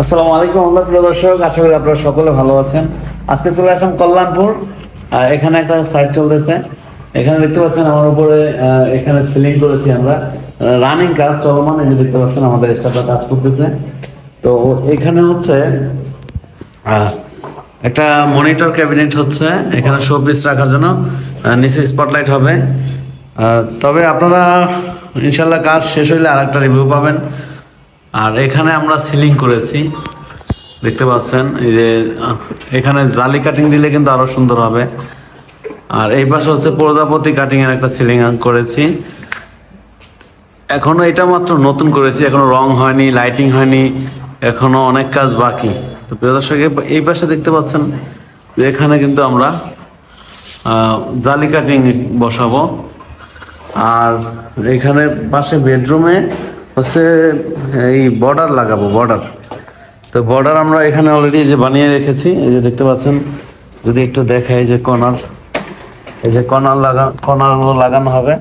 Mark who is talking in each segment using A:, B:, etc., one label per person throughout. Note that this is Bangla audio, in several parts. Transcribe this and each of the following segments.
A: আসসালামু আলাইকুম আমরা প্রিয় দর্শক, আশা করি আপনারা সকলে ভালো আছেন। আজকে চলে আসলাম কল্যাণপুর। এখানে একটা সাইট চলতেছে। এখানে দেখতে পাচ্ছেন আমার উপরে এখানে সিলিং করেছি আমরা, রানিং কাজ চলমান। এই যে দেখতে পাচ্ছেন আমাদের স্টাফরা কাজ করতেছে। তো এখানে হচ্ছে একটা মনিটর ক্যাবিনেট হচ্ছে, এখানে শোপিস রাখার জন্য, নিচে স্পটলাইট হবে। তবে আপনারা ইনশাল্লাহ কাজ শেষ হইলে আরেকটা রিভিউ পাবেন। আর এখানে আমরা সিলিং করেছি, দেখতে পাচ্ছেন। এই যে এখানে জালি কাটিং দিলে কিন্তু আরো সুন্দর হবে। আর এই পাশে হচ্ছে প্রজাপতি কাটিং এর একটা সিলিং করেছি। এখনো এটা মাত্র নতুন করেছি, এখনো রং হয়নি, লাইটিং হয়নি, এখনো অনেক কাজ বাকি। তো প্রিয় দর্শক, এই পাশে দেখতে পাচ্ছেন যে এখানে কিন্তু আমরা জালি কাটিং বসাবো। আর এখানে পাশে বেডরুমে হচ্ছে এই বর্ডার লাগাবো, বর্ডার। তো বর্ডার আমরা এখানে অলরেডি যে বানিয়ে রেখেছি, এই যে দেখতে পাচ্ছেন। যদি একটু দেখাই যে কর্নার, এই যে কর্নারগুলো লাগানো হবে।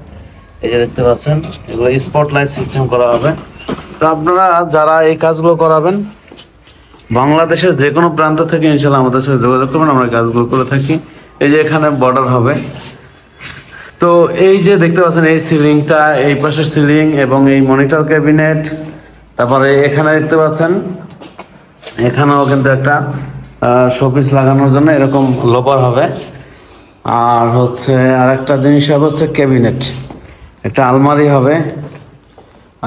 A: এই যে দেখতে পাচ্ছেন, এগুলো স্পটলাইট সিস্টেম করা হবে। তো আপনারা যারা এই কাজগুলো করাবেন, বাংলাদেশের যে কোনো প্রান্ত থেকে ইনশাল্লাহ আমাদের সাথে যোগাযোগ করবেন, আমরা কাজগুলো করে থাকি। এই যে এখানে বর্ডার হবে। তো এই যে দেখতে পাচ্ছেন এই সিলিংটা, এই পাশের সিলিং এবং এই মনিটর ক্যাবিনেট, তারপরে এখানে দেখতে পাচ্ছেন এখানেও কিন্তু একটা শোপিস লাগানোর জন্য এরকম লোপার হবে। আর হচ্ছে আর একটা জিনিস হবে হচ্ছে ক্যাবিনেট, একটা আলমারি হবে।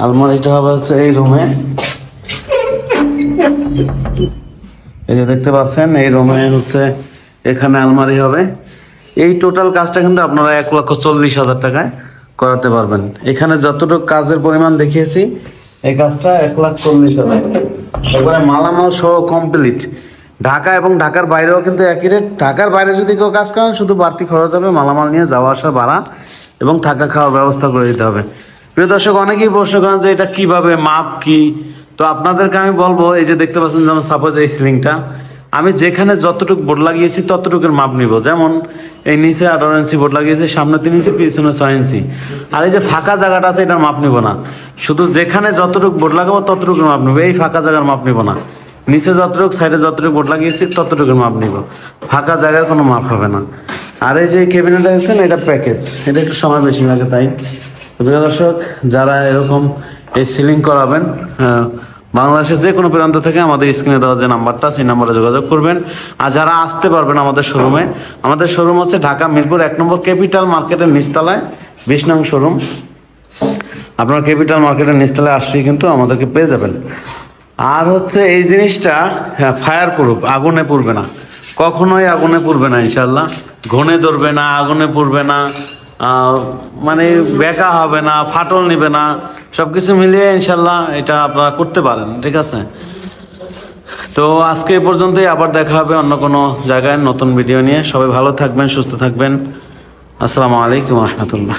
A: আলমারিটা হবে হচ্ছে এই রুমে, এই যে দেখতে পাচ্ছেন এই রুমে হচ্ছে এখানে আলমারি হবে। এই টোটাল কাজটা কিন্তু আপনারা 1,40,000 টাকায় করাতে পারবেন। এখানে যতটুকু কাজের পরিমাণ দেখিয়েছি, এই কাজটা 1,40,000। এবারে মালামাল সহ কমপ্লিট। ঢাকা এবং ঢাকার বাইরেও কিন্তু একই রেট। ঢাকার বাইরে যদি কেউ কাজ করেন, শুধু বাড়তি খরচ হবে, মালামাল নিয়ে যাওয়া আসা ভাড়া এবং থাকা খাওয়ার ব্যবস্থা করে দিতে হবে। প্রিয় দর্শক, অনেকেই প্রশ্ন করেন যে এটা কিভাবে, মাপ কি। তো আপনাদেরকে আমি বলবো, এই যে দেখতে পাচ্ছেন, যেমন সাপোজ এই সিলিংটা আমি যেখানে যতটুকু বোর্ড লাগিয়েছি ততটুকুর মাপ নিব। যেমন এই নিচে 18 ইঞ্চি বোর্ড লাগিয়েছি, সামনে 3 ইঞ্চি, পিছনে 6 ইঞ্চি। আর এই যে ফাঁকা জায়গাটা আছে, এটার মাপ নিব না। শুধু যেখানে যতটুকু বোর্ড লাগাবো ততটুকুর মাপ নিব, এই ফাঁকা জায়গার মাপ নিব না। নিচে যতটুকু, সাইডে যতটুকু বোর্ড লাগিয়েছি ততটুকুর মাপ নিব, ফাঁকা জায়গার কোনো মাপ হবে না। আর এই যে ক্যাবিনেট দেখছেন, এটা প্যাকেজ, এটা একটু সময় বেশি লাগে। তাই প্রিয় দর্শক, যারা এরকম এই সিলিং করাবেন, বাংলাদেশের যে কোনো প্রান্ত থেকে আমাদের স্ক্রিনে দেওয়া যে নাম্বারটা, সেই নাম্বারে যোগাযোগ করবেন। আর যারা আসতে পারবেন আমাদের শোরুমে, আমাদের শোরুম হচ্ছে ঢাকা মিরপুর 1 নম্বর ক্যাপিটাল মার্কেটের নিচতলায়, 20 নং শোরুম। আপনারা ক্যাপিটাল মার্কেটের নিচতলায় আসলেই কিন্তু আমাদেরকে পেয়ে যাবেন। আর হচ্ছে এই জিনিসটা ফায়ার প্রুফ, আগুনে পুড়বে না, কখনোই আগুনে পুড়বে না ইনশাল্লাহ। ঘনে ধরবে না, আগুনে পুড়বে না, মানে বেঁকা হবে না, ফাটল নিবে না, সবকিছু মিলিয়ে ইনশাল্লাহ এটা আপনারা করতে পারেন। ঠিক আছে, তো আজকে এই পর্যন্তই। আবার দেখা হবে অন্য কোনো জায়গায় নতুন ভিডিও নিয়ে। সবাই ভালো থাকবেন, সুস্থ থাকবেন। আসসালামু আলাইকুম রহমতুল্লাহ।